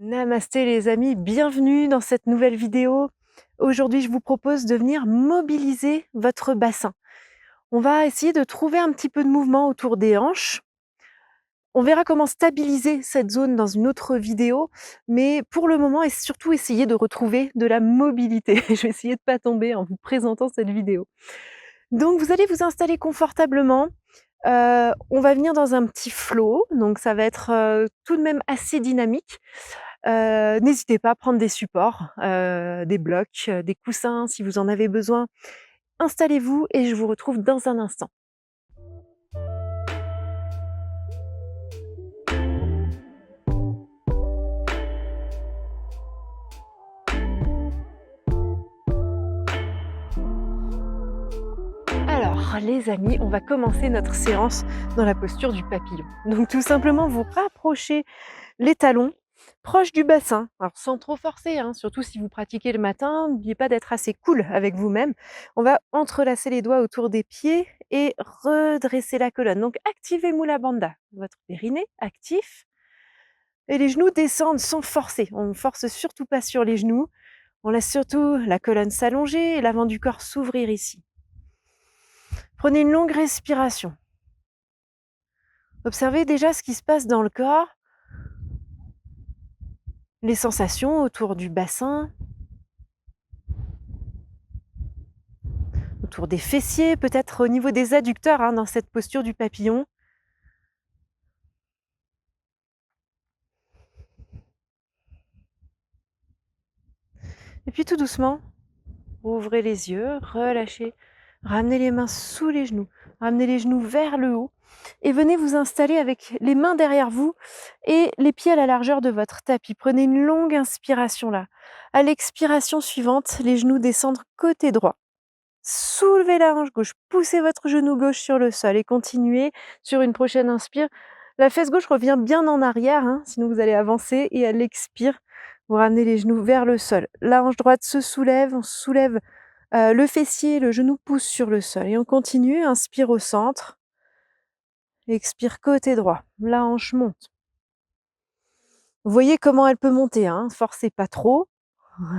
Namasté les amis, bienvenue dans cette nouvelle vidéo. Aujourd'hui, je vous propose de venir mobiliser votre bassin. On va essayer de trouver un petit peu de mouvement autour des hanches. On verra comment stabiliser cette zone dans une autre vidéo, mais pour le moment, et surtout essayer de retrouver de la mobilité. Je vais essayer de ne pas tomber en vous présentant cette vidéo. Donc, vous allez vous installer confortablement. On va venir dans un petit flow, donc ça va être tout de même assez dynamique. N'hésitez pas à prendre des supports, des blocs, des coussins si vous en avez besoin. Installez-vous et je vous retrouve dans un instant. Alors les amis, on va commencer notre séance dans la posture du papillon. Donc tout simplement vous rapprochez les talons proches du bassin, alors sans trop forcer, hein, surtout si vous pratiquez le matin, n'oubliez pas d'être assez cool avec vous-même. On va entrelacer les doigts autour des pieds et redresser la colonne. Donc activez Mula Bandha, votre périnée actif. Et les genoux descendent sans forcer. On ne force surtout pas sur les genoux. On laisse surtout la colonne s'allonger et l'avant du corps s'ouvrir ici. Prenez une longue respiration. Observez déjà ce qui se passe dans le corps, les sensations autour du bassin, autour des fessiers, peut-être au niveau des adducteurs, hein, dans cette posture du papillon. Et puis tout doucement, ouvrez les yeux, relâchez, ramenez les mains sous les genoux, ramenez les genoux vers le haut et venez vous installer avec les mains derrière vous et les pieds à la largeur de votre tapis. Prenez une longue inspiration là. À l'expiration suivante, les genoux descendent côté droit. Soulevez la hanche gauche, poussez votre genou gauche sur le sol et continuez sur une prochaine inspire. La fesse gauche revient bien en arrière, hein, sinon vous allez avancer et à l'expire, vous ramenez les genoux vers le sol. La hanche droite se soulève, on soulève le fessier, le genou pousse sur le sol et on continue, inspire au centre, expire côté droit, la hanche monte. Vous voyez comment elle peut monter, hein, forcez pas trop.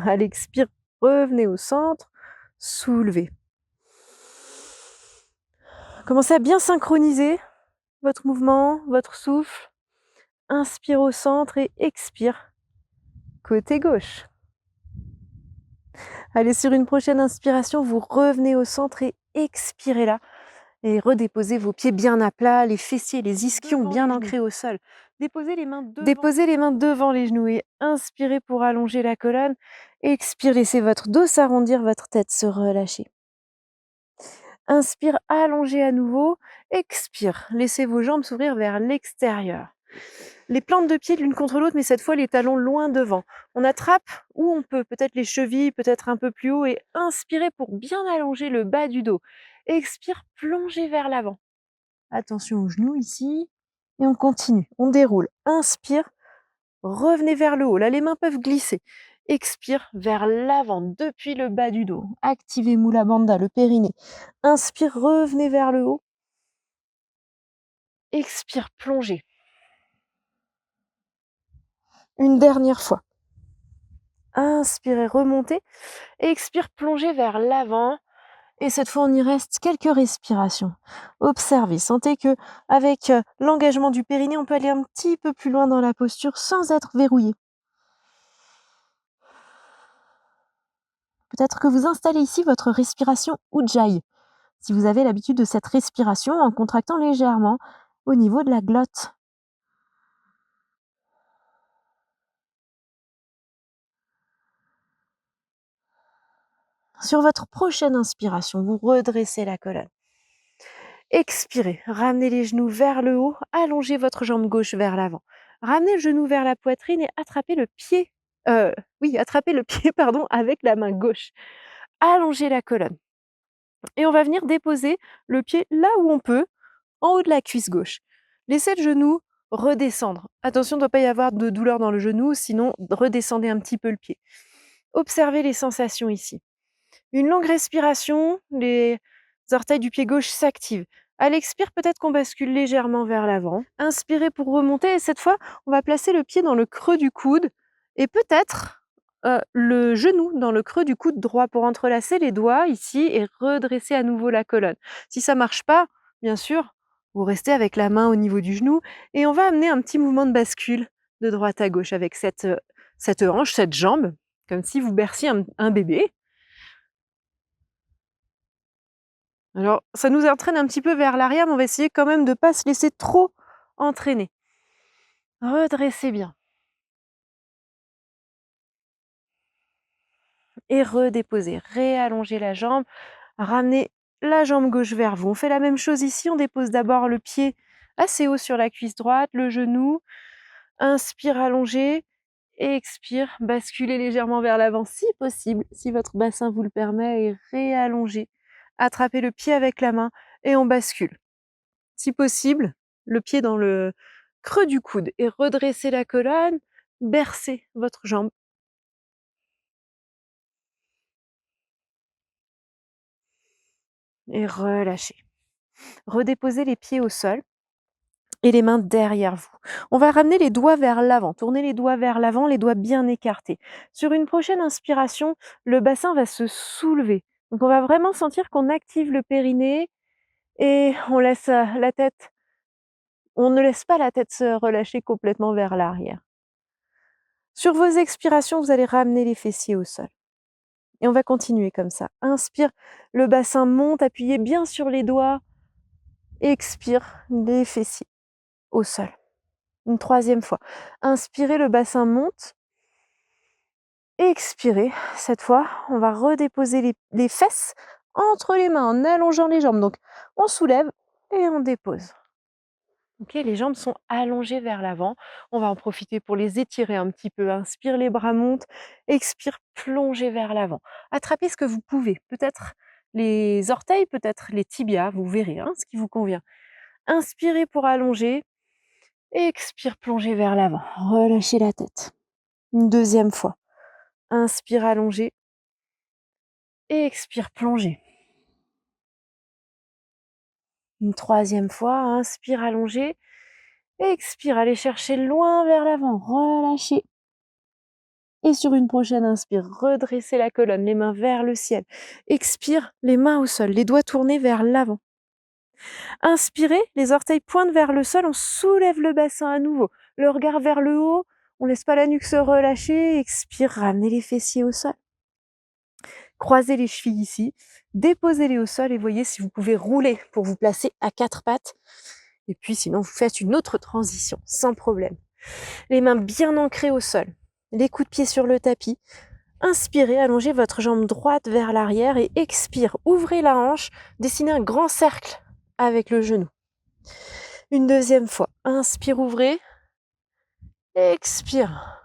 À l'expire, revenez au centre, soulevez. Commencez à bien synchroniser votre mouvement, votre souffle. Inspire au centre et expire côté gauche. Allez, sur une prochaine inspiration, vous revenez au centre et expirez là. Et redéposez vos pieds bien à plat, les fessiers, les ischions bien ancrés au sol. Déposez les mains devant les genoux et inspirez pour allonger la colonne. Expire, laissez votre dos s'arrondir, votre tête se relâcher. Inspire, allongez à nouveau. Expire, laissez vos jambes s'ouvrir vers l'extérieur. Les plantes de pied l'une contre l'autre, mais cette fois les talons loin devant. On attrape où on peut, peut-être les chevilles, peut-être un peu plus haut, et inspirez pour bien allonger le bas du dos. Expire, plongez vers l'avant. Attention aux genoux ici, et on continue, on déroule. Inspire, revenez vers le haut, là les mains peuvent glisser. Expire vers l'avant, depuis le bas du dos. Activez Mula Bandha, le périnée. Inspire, revenez vers le haut. Expire, plongez. Une dernière fois. Inspirez, remontez. Expire, plongez vers l'avant. Et cette fois, on y reste quelques respirations. Observez, sentez que avec l'engagement du périnée, on peut aller un petit peu plus loin dans la posture sans être verrouillé. Peut-être que vous installez ici votre respiration Ujjayi. Si vous avez l'habitude de cette respiration en contractant légèrement au niveau de la glotte. Sur votre prochaine inspiration, vous redressez la colonne. Expirez, ramenez les genoux vers le haut, allongez votre jambe gauche vers l'avant. Ramenez le genou vers la poitrine et attrapez le pied, attrapez le pied avec la main gauche. Allongez la colonne. Et on va venir déposer le pied là où on peut, en haut de la cuisse gauche. Laissez le genou redescendre. Attention, il ne doit pas y avoir de douleur dans le genou, sinon redescendez un petit peu le pied. Observez les sensations ici. Une longue respiration, les orteils du pied gauche s'activent. À l'expire, peut-être qu'on bascule légèrement vers l'avant. Inspirez pour remonter et cette fois, on va placer le pied dans le creux du coude Et peut-être le genou dans le creux du coude droit pour entrelacer les doigts ici et redresser à nouveau la colonne. Si ça marche pas, bien sûr, vous restez avec la main au niveau du genou et on va amener un petit mouvement de bascule de droite à gauche avec cette hanche, cette jambe, comme si vous berciez un bébé. Alors, ça nous entraîne un petit peu vers l'arrière, mais on va essayer quand même de ne pas se laisser trop entraîner. Redressez bien. Et redéposez. Réallongez la jambe. Ramenez la jambe gauche vers vous. On fait la même chose ici. On dépose d'abord le pied assez haut sur la cuisse droite, le genou. Inspire, allongez. Expire, basculez légèrement vers l'avant si possible, si votre bassin vous le permet, et réallongez. Attrapez le pied avec la main et on bascule. Si possible, le pied dans le creux du coude et redressez la colonne, bercez votre jambe. Et relâchez. Redéposez les pieds au sol et les mains derrière vous. On va ramener les doigts vers l'avant, tourner les doigts vers l'avant, les doigts bien écartés. Sur une prochaine inspiration, le bassin va se soulever. Donc on va vraiment sentir qu'on active le périnée et on laisse la tête, on ne laisse pas la tête se relâcher complètement vers l'arrière. Sur vos expirations, vous allez ramener les fessiers au sol. Et on va continuer comme ça. Inspire, le bassin monte, appuyez bien sur les doigts. Expire, les fessiers au sol. Une troisième fois. Inspirez, le bassin monte. Expirez. Cette fois, on va redéposer les fesses entre les mains en allongeant les jambes. Donc, on soulève et on dépose. Ok, les jambes sont allongées vers l'avant. On va en profiter pour les étirer un petit peu. Inspire, les bras montent. Expire, plongez vers l'avant. Attrapez ce que vous pouvez. Peut-être les orteils, peut-être les tibias. Vous verrez ce qui vous convient. Inspirez pour allonger. Expire, plongez vers l'avant. Relâchez la tête. Une deuxième fois. Inspire, allongez. Expire, plongez. Une troisième fois. Inspire, allongez. Expire, allez chercher loin vers l'avant. Relâchez. Et sur une prochaine inspire, redressez la colonne, les mains vers le ciel. Expire, les mains au sol, les doigts tournés vers l'avant. Inspirez, les orteils pointent vers le sol, on soulève le bassin à nouveau. Le regard vers le haut, on ne laisse pas la nuque se relâcher. Expire, ramenez les fessiers au sol. Croisez les chevilles ici, déposez-les au sol et voyez si vous pouvez rouler pour vous placer à quatre pattes. Et puis sinon, vous faites une autre transition, sans problème. Les mains bien ancrées au sol, les coups de pied sur le tapis. Inspirez, allongez votre jambe droite vers l'arrière et expire, ouvrez la hanche, dessinez un grand cercle avec le genou. Une deuxième fois, inspire, ouvrez, expire,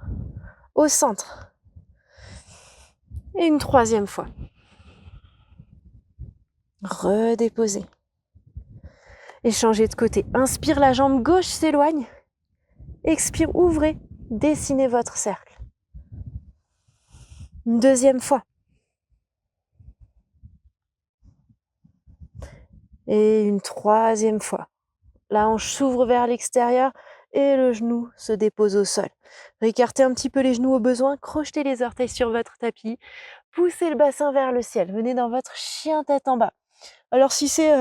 au centre. Et une troisième fois. Redéposez. Et changez de côté. Inspire, la jambe gauche s'éloigne. Expire, ouvrez, dessinez votre cercle. Une deuxième fois. Et une troisième fois. La hanche s'ouvre vers l'extérieur et le genou se dépose au sol. Récartez un petit peu les genoux au besoin, crochetez les orteils sur votre tapis, poussez le bassin vers le ciel. Venez dans votre chien tête en bas. Alors si c'est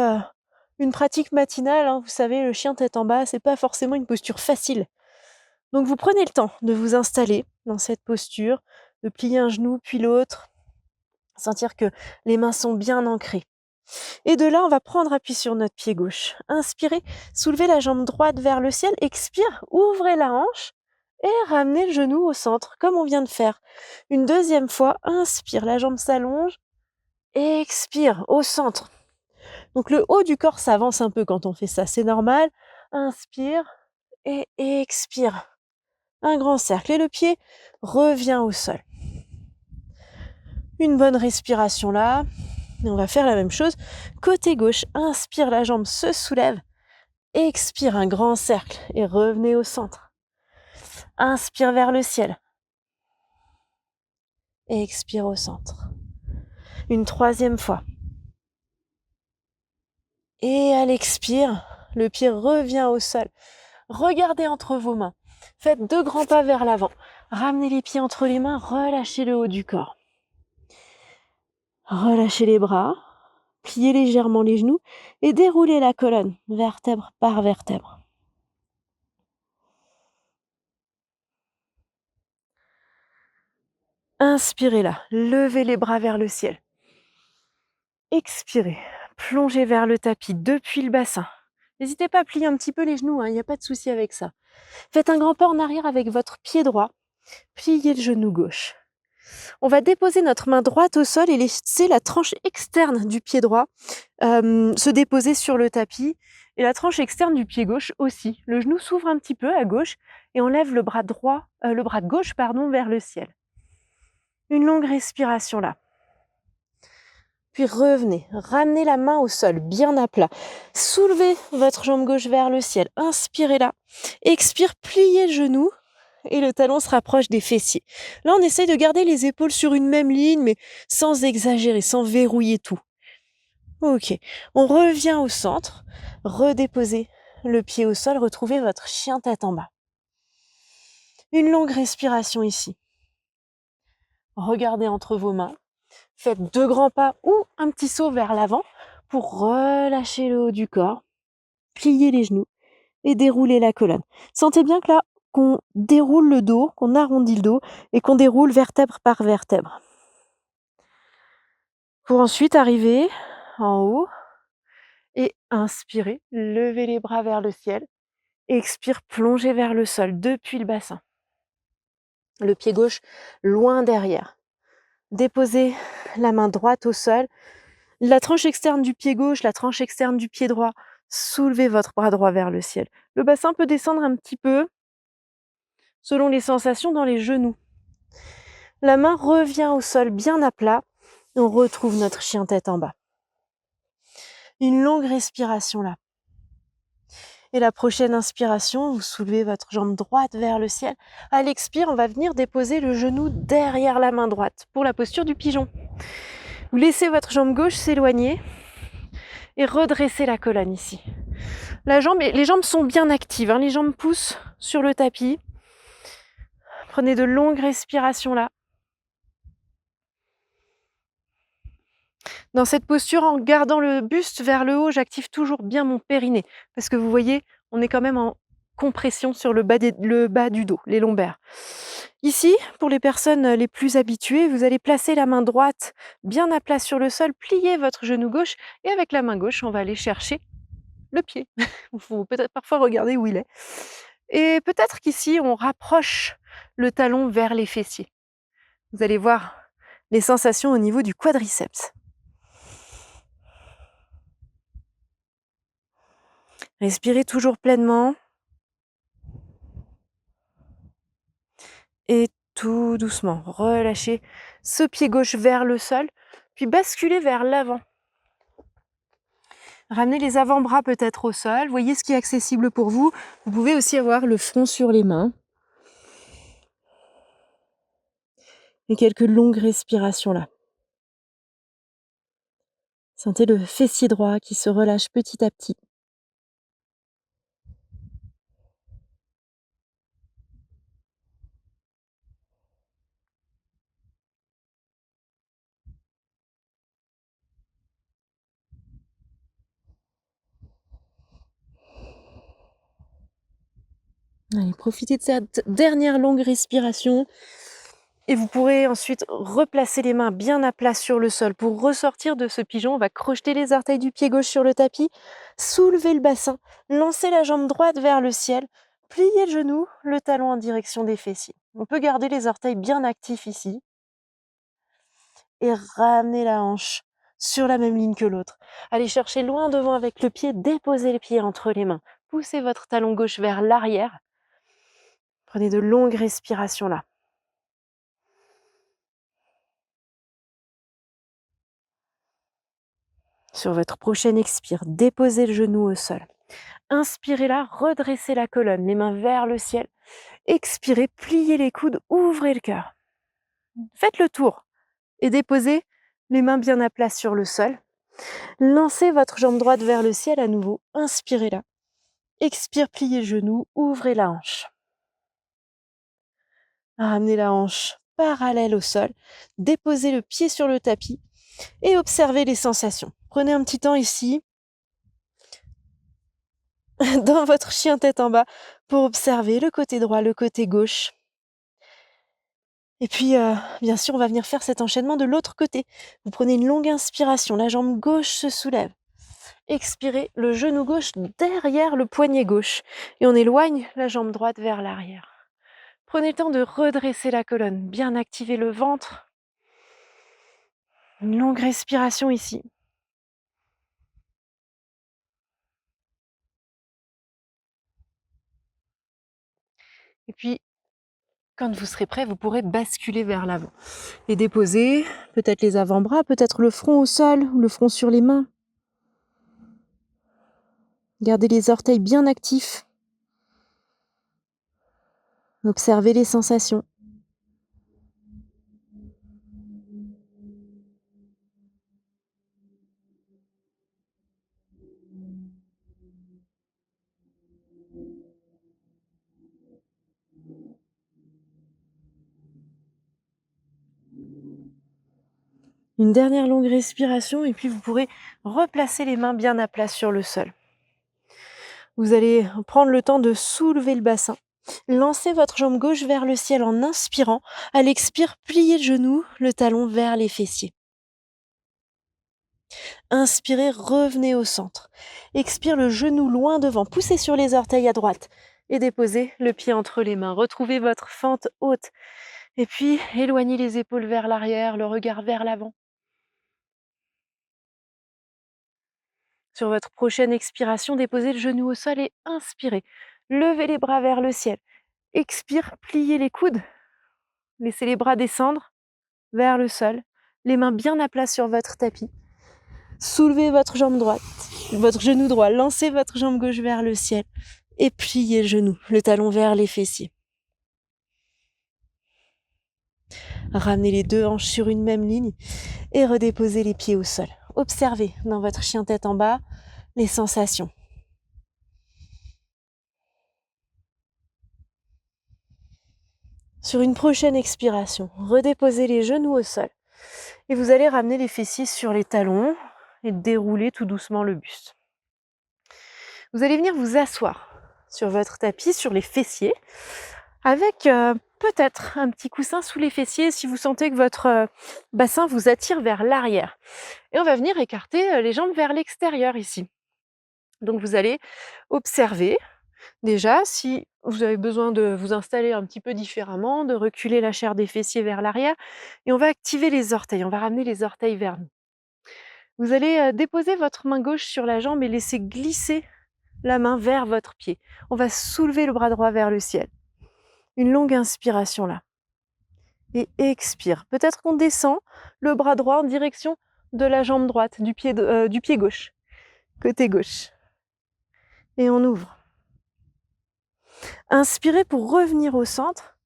une pratique matinale, vous savez, le chien tête en bas, c'est pas forcément une posture facile. Donc vous prenez le temps de vous installer dans cette posture, de plier un genou puis l'autre, sentir que les mains sont bien ancrées. Et de là, on va prendre appui sur notre pied gauche. Inspirez, soulevez la jambe droite vers le ciel, expire, ouvrez la hanche et ramenez le genou au centre, comme on vient de faire. Une deuxième fois, inspire, la jambe s'allonge, expire, au centre. Donc le haut du corps s'avance un peu quand on fait ça, c'est normal. Inspire et expire. Un grand cercle et le pied revient au sol. Une bonne respiration là. Et on va faire la même chose. Côté gauche, inspire, la jambe se soulève. Expire, un grand cercle et revenez au centre. Inspire vers le ciel. Et expire au centre. Une troisième fois. Et à l'expire, le pied revient au sol. Regardez entre vos mains. Faites 2 grands pas vers l'avant. Ramenez les pieds entre les mains, relâchez le haut du corps. Relâchez les bras, pliez légèrement les genoux et déroulez la colonne, vertèbre par vertèbre. Inspirez là, levez les bras vers le ciel. Expirez, plongez vers le tapis depuis le bassin. N'hésitez pas à plier un petit peu les genoux, il n'y a pas de souci avec ça. Faites un grand pas en arrière avec votre pied droit. Pliez le genou gauche. On va déposer notre main droite au sol et laisser la tranche externe du pied droit se déposer sur le tapis et la tranche externe du pied gauche aussi. Le genou s'ouvre un petit peu à gauche et on lève le bras de gauche vers le ciel. Une longue respiration là. Puis revenez, ramenez la main au sol, bien à plat. Soulevez votre jambe gauche vers le ciel. Inspirez là. Expire, pliez le genou et le talon se rapproche des fessiers. Là, on essaye de garder les épaules sur une même ligne, mais sans exagérer, sans verrouiller tout. Ok, on revient au centre. Redéposez le pied au sol, retrouvez votre chien tête en bas. Une longue respiration ici. Regardez entre vos mains. Faites 2 grands pas ou un petit saut vers l'avant pour relâcher le haut du corps, plier les genoux et dérouler la colonne. Sentez bien que là, qu'on déroule le dos, qu'on arrondit le dos et qu'on déroule vertèbre par vertèbre. Pour ensuite arriver en haut et inspirer, lever les bras vers le ciel. Expire, plonger vers le sol depuis le bassin. Le pied gauche loin derrière. Déposez la main droite au sol. La tranche externe du pied gauche, la tranche externe du pied droit. Soulevez votre bras droit vers le ciel. Le bassin peut descendre un petit peu selon les sensations dans les genoux. La main revient au sol bien à plat. On retrouve notre chien tête en bas. Une longue respiration là. Et la prochaine inspiration, vous soulevez votre jambe droite vers le ciel. À l'expire, on va venir déposer le genou derrière la main droite pour la posture du pigeon. Vous laissez votre jambe gauche s'éloigner et redressez la colonne ici. Les jambes sont bien actives, les jambes poussent sur le tapis. Prenez de longues respirations là. Dans cette posture, en gardant le buste vers le haut, j'active toujours bien mon périnée. Parce que vous voyez, on est quand même en compression sur le bas du dos, les lombaires. Ici, pour les personnes les plus habituées, vous allez placer la main droite bien à plat sur le sol, plier votre genou gauche et avec la main gauche, on va aller chercher le pied. Il faut peut-être parfois regarder où il est. Et peut-être qu'ici, on rapproche le talon vers les fessiers. Vous allez voir les sensations au niveau du quadriceps. Respirez toujours pleinement. Et tout doucement, relâchez ce pied gauche vers le sol, puis basculez vers l'avant. Ramenez les avant-bras peut-être au sol, voyez ce qui est accessible pour vous. Vous pouvez aussi avoir le front sur les mains. Et quelques longues respirations là. Sentez le fessier droit qui se relâche petit à petit. Allez, profitez de cette dernière longue respiration. Et vous pourrez ensuite replacer les mains bien à plat sur le sol. Pour ressortir de ce pigeon, on va crocheter les orteils du pied gauche sur le tapis, soulever le bassin, lancer la jambe droite vers le ciel, plier le genou, le talon en direction des fessiers. On peut garder les orteils bien actifs ici et ramener la hanche sur la même ligne que l'autre. Allez chercher loin devant avec le pied, déposez les pieds entre les mains. Poussez votre talon gauche vers l'arrière. Prenez de longues respirations là. Sur votre prochaine expire, déposez le genou au sol. Inspirez là, redressez la colonne, les mains vers le ciel. Expirez, pliez les coudes, ouvrez le cœur. Faites le tour et déposez les mains bien à plat sur le sol. Lancez votre jambe droite vers le ciel à nouveau. Inspirez là. Expire, pliez le genou, ouvrez la hanche. Ramenez la hanche parallèle au sol, déposez le pied sur le tapis et observez les sensations. Prenez un petit temps ici, dans votre chien tête en bas, pour observer le côté droit, le côté gauche. Et puis, bien sûr, on va venir faire cet enchaînement de l'autre côté. Vous prenez une longue inspiration, la jambe gauche se soulève. Expirez, le genou gauche derrière le poignet gauche. Et on éloigne la jambe droite vers l'arrière. Prenez le temps de redresser la colonne, bien activer le ventre. Une longue respiration ici. Et puis, quand vous serez prêt, vous pourrez basculer vers l'avant. Et déposer peut-être les avant-bras, peut-être le front au sol ou le front sur les mains. Gardez les orteils bien actifs. Observez les sensations. Une dernière longue respiration et puis vous pourrez replacer les mains bien à plat sur le sol. Vous allez prendre le temps de soulever le bassin. Lancez votre jambe gauche vers le ciel en inspirant. À l'expire, pliez le genou, le talon vers les fessiers. Inspirez, revenez au centre. Expire, le genou loin devant. Poussez sur les orteils à droite et déposez le pied entre les mains. Retrouvez votre fente haute. Et puis, éloignez les épaules vers l'arrière, le regard vers l'avant. Sur votre prochaine expiration, déposez le genou au sol et inspirez. Levez les bras vers le ciel. Expire, pliez les coudes. Laissez les bras descendre vers le sol. Les mains bien à plat sur votre tapis. Soulevez votre jambe droite, votre genou droit. Lancez votre jambe gauche vers le ciel. Et pliez le genou, le talon vers les fessiers. Ramenez les deux hanches sur une même ligne et redéposez les pieds au sol. Observez dans votre chien tête en bas les sensations. Sur une prochaine expiration, redéposez les genoux au sol et vous allez ramener les fessiers sur les talons et dérouler tout doucement le buste. Vous allez venir vous asseoir sur votre tapis, sur les fessiers, avec peut-être un petit coussin sous les fessiers si vous sentez que votre bassin vous attire vers l'arrière. Et on va venir écarter les jambes vers l'extérieur ici. Donc vous allez observer déjà si vous avez besoin de vous installer un petit peu différemment, de reculer la chair des fessiers vers l'arrière. Et on va activer les orteils, on va ramener les orteils vers nous. Vous allez déposer votre main gauche sur la jambe et laisser glisser la main vers votre pied. On va soulever le bras droit vers le ciel. Une longue inspiration là. Et expire. Peut-être qu'on descend le bras droit en direction de la jambe droite, du pied gauche, côté gauche. Et on ouvre. Inspirez pour revenir au centre.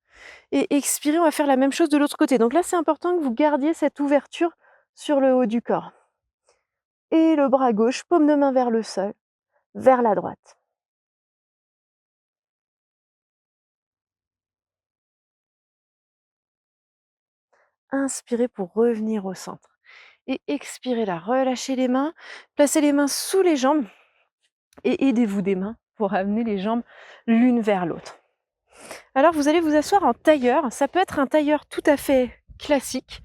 Et expirez, on va faire la même chose de l'autre côté. Donc là, c'est important que vous gardiez cette ouverture sur le haut du corps. Et le bras gauche, paume de main vers le sol, vers la droite. Inspirez pour revenir au centre. Et expirez là, relâchez les mains, placez les mains sous les jambes et aidez-vous des mains pour amener les jambes l'une vers l'autre. Alors vous allez vous asseoir en tailleur, ça peut être un tailleur tout à fait classique,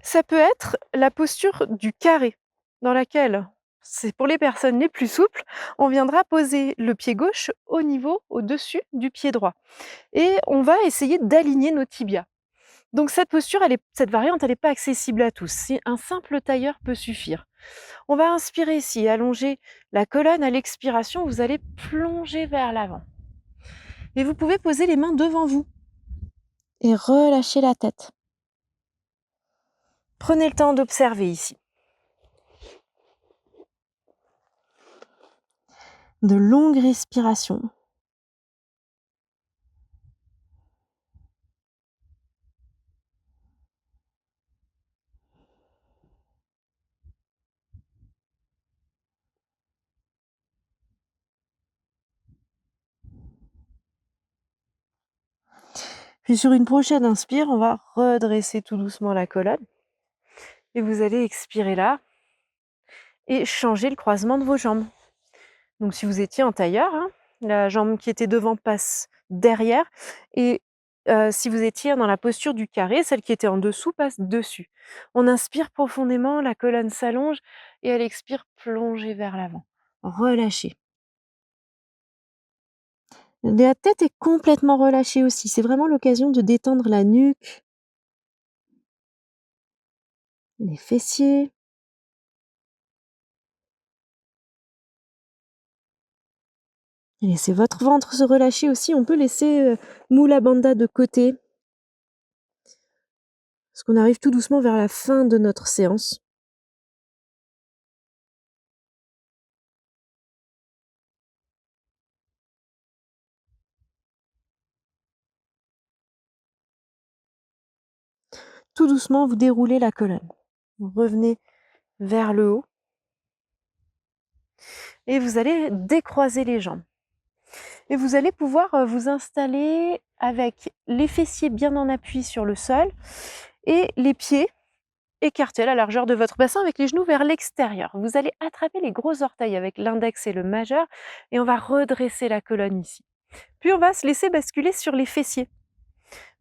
ça peut être la posture du carré dans laquelle, c'est pour les personnes les plus souples, on viendra poser le pied gauche au-dessus du pied droit et on va essayer d'aligner nos tibias. Donc cette posture, cette variante, elle n'est pas accessible à tous. Un simple tailleur peut suffire. On va inspirer ici, allonger la colonne. À l'expiration, vous allez plonger vers l'avant. Et vous pouvez poser les mains devant vous et relâcher la tête. Prenez le temps d'observer ici. De longues respirations. Puis sur une prochaine inspire, on va redresser tout doucement la colonne. Et vous allez expirer là et changer le croisement de vos jambes. Donc si vous étiez en tailleur, hein, la jambe qui était devant passe derrière et si vous étiez dans la posture du carré, celle qui était en dessous passe dessus. On inspire profondément, la colonne s'allonge et elle expire, plongez vers l'avant. Relâchez. La tête est complètement relâchée aussi. C'est vraiment l'occasion de détendre la nuque, les fessiers. Laissez votre ventre se relâcher aussi. On peut laisser Mula Bandha de côté. Parce qu'on arrive tout doucement vers la fin de notre séance. Tout doucement, vous déroulez la colonne. Vous revenez vers le haut. Et vous allez décroiser les jambes. Et vous allez pouvoir vous installer avec les fessiers bien en appui sur le sol et les pieds écartés à la largeur de votre bassin avec les genoux vers l'extérieur. Vous allez attraper les gros orteils avec l'index et le majeur et on va redresser la colonne ici. Puis on va se laisser basculer sur les fessiers.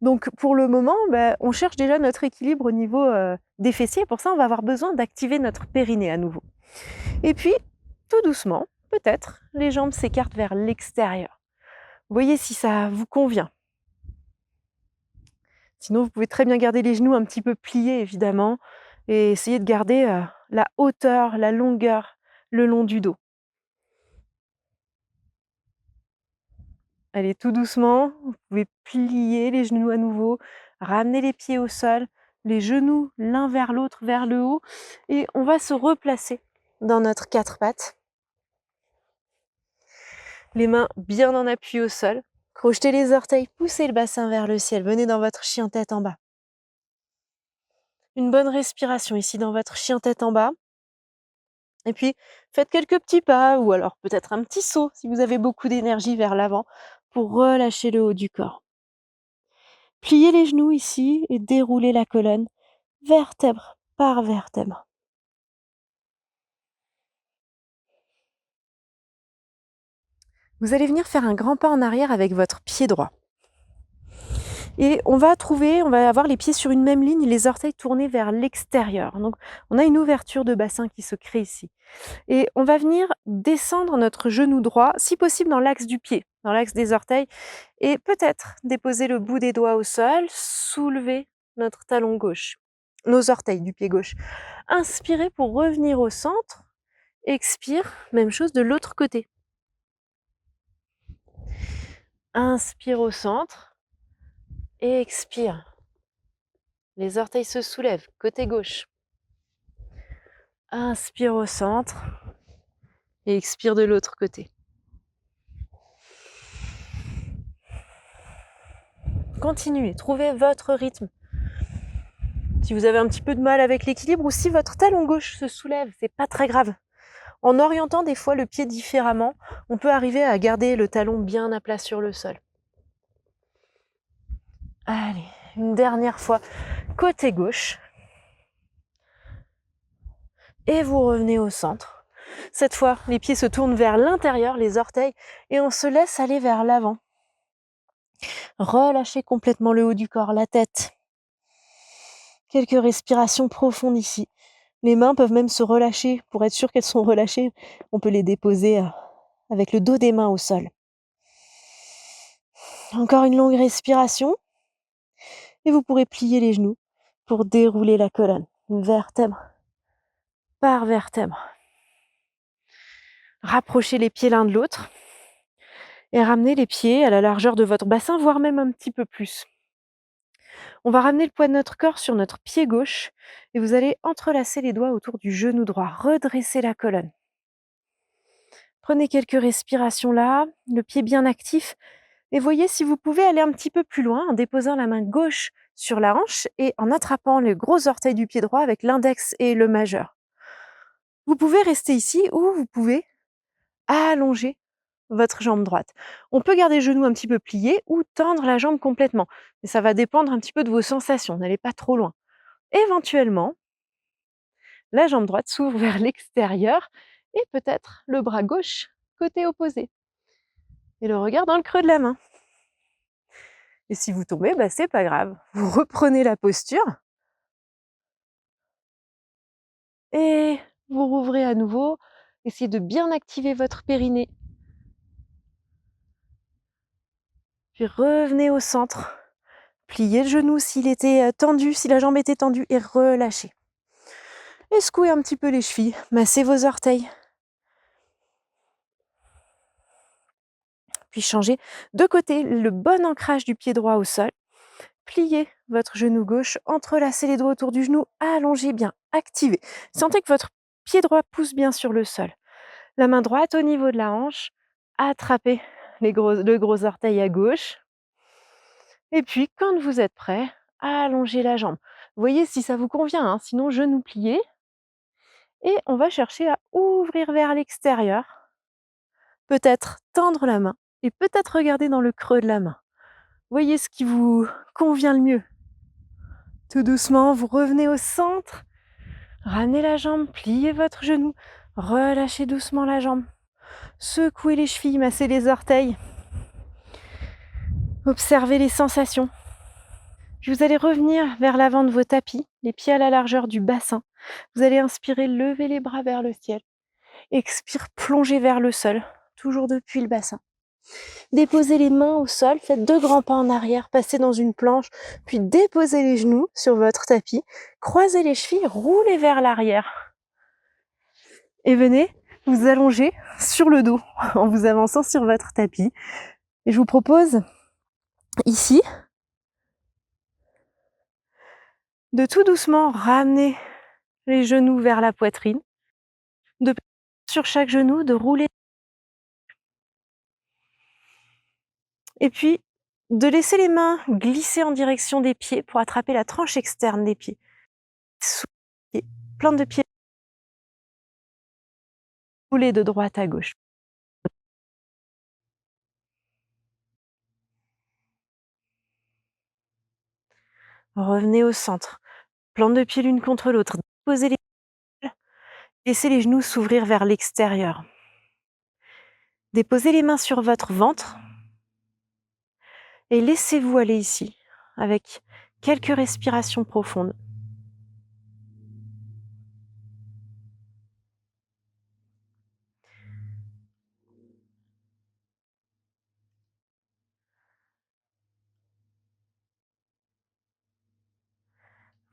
Donc pour le moment, on cherche déjà notre équilibre au niveau des fessiers. Pour ça, on va avoir besoin d'activer notre périnée à nouveau. Et puis, tout doucement, peut-être, les jambes s'écartent vers l'extérieur. Voyez si ça vous convient. Sinon, vous pouvez très bien garder les genoux un petit peu pliés, évidemment, et essayer de garder la hauteur, la longueur le long du dos. Allez, tout doucement, vous pouvez plier les genoux à nouveau, ramener les pieds au sol, les genoux l'un vers l'autre, vers le haut, et on va se replacer dans notre quatre pattes. Les mains bien en appui au sol, crochetez les orteils, poussez le bassin vers le ciel, venez dans votre chien tête en bas. Une bonne respiration ici dans votre chien tête en bas. Et puis, faites quelques petits pas ou alors peut-être un petit saut si vous avez beaucoup d'énergie vers l'avant pour relâcher le haut du corps. Pliez les genoux ici et déroulez la colonne, vertèbre par vertèbre. Vous allez venir faire un grand pas en arrière avec votre pied droit. Et on va avoir les pieds sur une même ligne, les orteils tournés vers l'extérieur. Donc, on a une ouverture de bassin qui se crée ici. Et on va venir descendre notre genou droit, si possible dans l'axe du pied, dans l'axe des orteils, et peut-être déposer le bout des doigts au sol, soulever notre talon gauche, nos orteils du pied gauche. Inspirez pour revenir au centre, expire, même chose de l'autre côté. Inspire au centre et expire. Les orteils se soulèvent, côté gauche. Inspire au centre et expire de l'autre côté. Continuez, trouvez votre rythme. Si vous avez un petit peu de mal avec l'équilibre ou si votre talon gauche se soulève, c'est pas très grave. En orientant des fois le pied différemment, on peut arriver à garder le talon bien à plat sur le sol. Allez, une dernière fois, côté gauche. Et vous revenez au centre. Cette fois, les pieds se tournent vers l'intérieur, les orteils, et on se laisse aller vers l'avant. Relâchez complètement le haut du corps, la tête. Quelques respirations profondes ici. Les mains peuvent même se relâcher. Pour être sûr qu'elles sont relâchées, on peut les déposer avec le dos des mains au sol. Encore une longue respiration. Et vous pourrez plier les genoux pour dérouler la colonne, vertèbre par vertèbre. Rapprochez les pieds l'un de l'autre et ramenez les pieds à la largeur de votre bassin, voire même un petit peu plus. On va ramener le poids de notre corps sur notre pied gauche et vous allez entrelacer les doigts autour du genou droit, redresser la colonne. Prenez quelques respirations là, le pied bien actif et voyez si vous pouvez aller un petit peu plus loin en déposant la main gauche sur la hanche et en attrapant les gros orteils du pied droit avec l'index et le majeur. Vous pouvez rester ici ou vous pouvez allonger votre jambe droite. On peut garder le genou un petit peu plié ou tendre la jambe complètement. Mais ça va dépendre un petit peu de vos sensations, n'allez pas trop loin. Éventuellement, la jambe droite s'ouvre vers l'extérieur et peut-être le bras gauche côté opposé. Et le regard dans le creux de la main. Et si vous tombez, bah, c'est pas grave. Vous reprenez la posture et vous rouvrez à nouveau. Essayez de bien activer votre périnée. Puis revenez au centre. Pliez le genou s'il était tendu, si la jambe était tendue et relâchez. Et secouez un petit peu les chevilles. Massez vos orteils. Puis changez de côté le bon ancrage du pied droit au sol. Pliez votre genou gauche, entrelacez les doigts autour du genou, allongez bien, activez. Sentez que votre pied droit pousse bien sur le sol. La main droite au niveau de la hanche, attrapez le gros orteil à gauche. Et puis, quand vous êtes prêt, allongez la jambe. Voyez si ça vous convient, hein, sinon genou plié. Et on va chercher à ouvrir vers l'extérieur. Peut-être tendre la main et peut-être regarder dans le creux de la main. Voyez ce qui vous convient le mieux. Tout doucement, vous revenez au centre. Ramenez la jambe, pliez votre genou. Relâchez doucement la jambe. Secouez les chevilles, massez les orteils. Observez les sensations. Puis vous allez revenir vers l'avant de vos tapis, les pieds à la largeur du bassin. Vous allez inspirer, lever les bras vers le ciel. Expire, plonger vers le sol, toujours depuis le bassin. Déposez les mains au sol, faites 2 grands pas en arrière, passez dans une planche, puis déposez les genoux sur votre tapis, croisez les chevilles, roulez vers l'arrière. Et venez vous allonger sur le dos en vous avançant sur votre tapis. Et je vous propose ici de tout doucement ramener les genoux vers la poitrine, de sur chaque genou, de rouler et puis de laisser les mains glisser en direction des pieds pour attraper la tranche externe des pieds. Plante de pied roulée de droite à gauche. Revenez au centre. Plante de pied l'une contre l'autre. Posez les pieds. Laissez les genoux s'ouvrir vers l'extérieur. Déposez les mains sur votre ventre et laissez-vous aller ici avec quelques respirations profondes.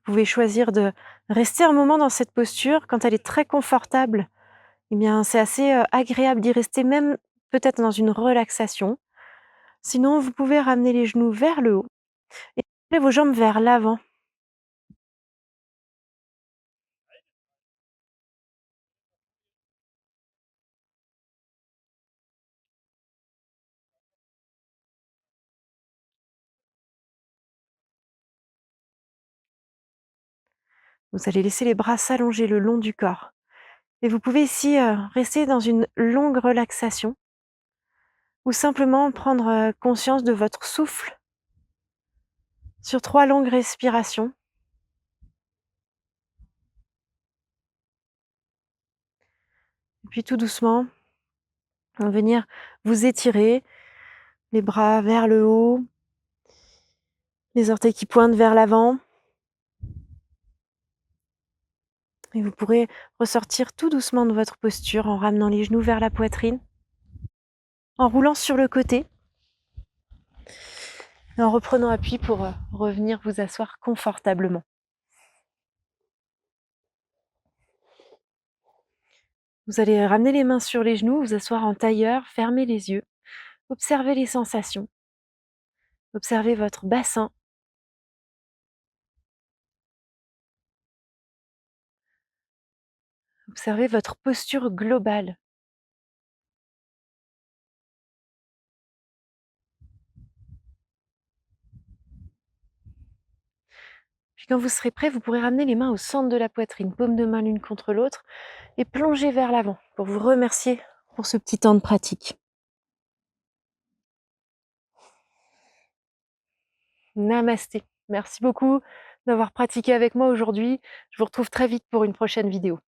Vous pouvez choisir de rester un moment dans cette posture. Quand elle est très confortable, eh bien, c'est assez agréable d'y rester, même peut-être dans une relaxation. Sinon, vous pouvez ramener les genoux vers le haut et vos jambes vers l'avant. Vous allez laisser les bras s'allonger le long du corps. Et vous pouvez ici rester dans une longue relaxation ou simplement prendre conscience de votre souffle sur 3 longues respirations. Et puis tout doucement, venir vous étirer, les bras vers le haut, les orteils qui pointent vers l'avant. Et vous pourrez ressortir tout doucement de votre posture en ramenant les genoux vers la poitrine, en roulant sur le côté et en reprenant appui pour revenir vous asseoir confortablement. Vous allez ramener les mains sur les genoux, vous asseoir en tailleur, fermer les yeux, observez les sensations, observez votre bassin, observez votre posture globale. Puis quand vous serez prêt, vous pourrez ramener les mains au centre de la poitrine, paume de main l'une contre l'autre, et plonger vers l'avant pour vous remercier pour ce petit temps de pratique. Namasté. Merci beaucoup d'avoir pratiqué avec moi aujourd'hui. Je vous retrouve très vite pour une prochaine vidéo.